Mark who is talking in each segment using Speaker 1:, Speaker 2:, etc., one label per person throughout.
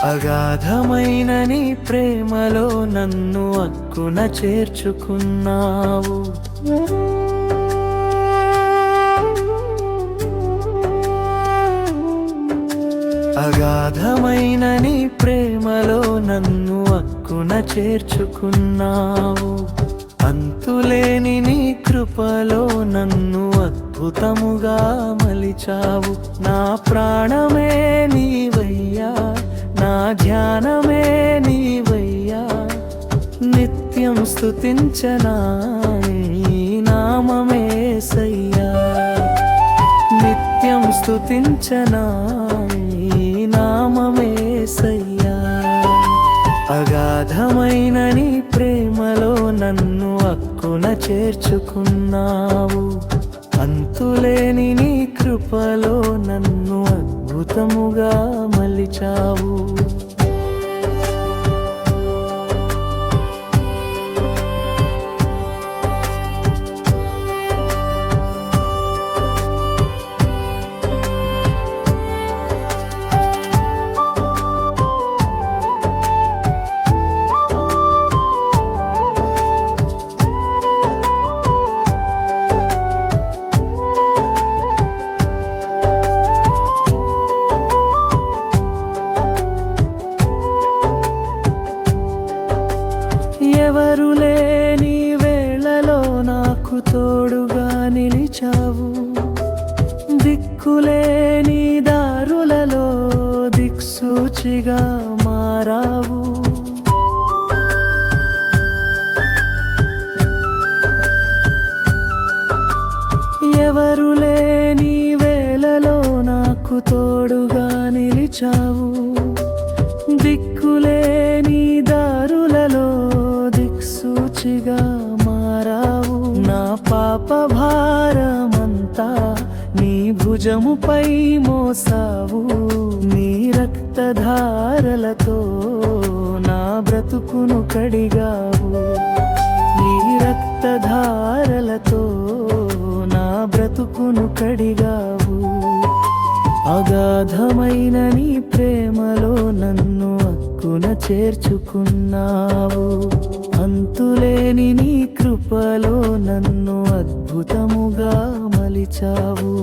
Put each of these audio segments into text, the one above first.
Speaker 1: అగాధమైన నీ ప్రేమలో నన్ను అక్కున చేర్చుకున్నావు. అగాధమైన నీ ప్రేమలో నన్ను అక్కున చేర్చుకున్నావు. అంతులేని నీ కృపలో నన్ను అద్భుతముగా మలిచావు. నా ప్రాణమే నీవయ్యా, నా ధ్యానమే నీవయ్యా. నిత్యం స్తుతించనా నీ నామమే యేసయ్యా. నిత్యం స్తుతించనా నీ నామమే యేసయ్యా. అగాధమైన నీ ప్రేమలో నన్ను అక్కున చేర్చుకున్నావు. అంతులేని నీ కృపలో నన్ను అద్భుతముగా మలిచావు. ఎవరు లేని వేళలో నాకు తోడుగా నిలిచావు. దిక్కులేని దారులలో దిక్సూచిగా మారావు. ఎవరు లేని వేళలో నాకు తోడుగా నిలిచావు. దిక్కులేని దారులలో దిక్సూచిగా మారావు. నా పాప భారమంతా నీ భుజముపై మోసావు. నీ రక్తధారలతో నా బ్రతుకును కడిగావు. నీ రక్తధారలతో నా బ్రతుకును కడిగావు. అగాధమైన నీ ప్రేమలో నన్ను అక్కున చేర్చుకున్నావు. అంతులేని నీ కృపలో నన్ను అద్భుతముగా మలిచావు.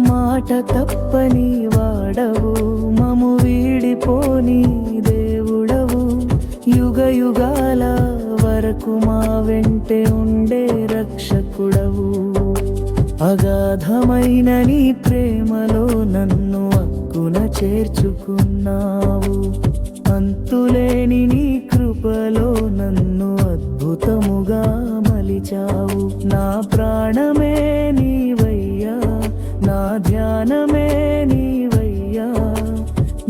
Speaker 1: మాట తప్పని వాడవు, మము వీడిపోని దేవుడవు. యుగ యుగాల వరకు మా వెంటే ఉండే రక్షకుడవు. అగాధమైన నీ ప్రేమలో నన్ను అక్కున చేర్చుకున్నావు. అంతులేని నీ కృపలో నన్ను అద్భుతముగా మలిచావు. నా ప్రాణమే నీవయ్యా, నా ధ్యానమే నీవయ్యా.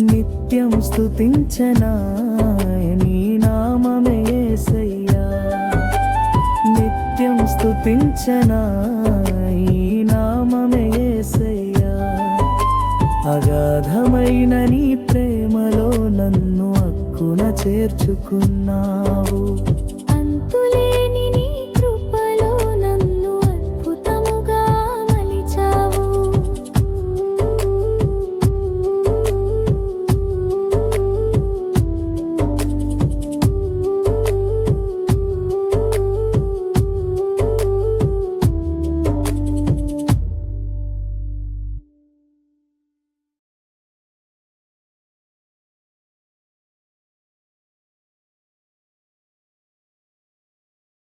Speaker 1: నిత్యం స్తుతించనా నీ నామమే యేసయ్యా. నిత్యం స్తుతించనా ఈ నామమే యేసయ్యా. అగాధమైన నీ ప్రేమలో నన్ను అక్కున చేర్చుకున్నావు.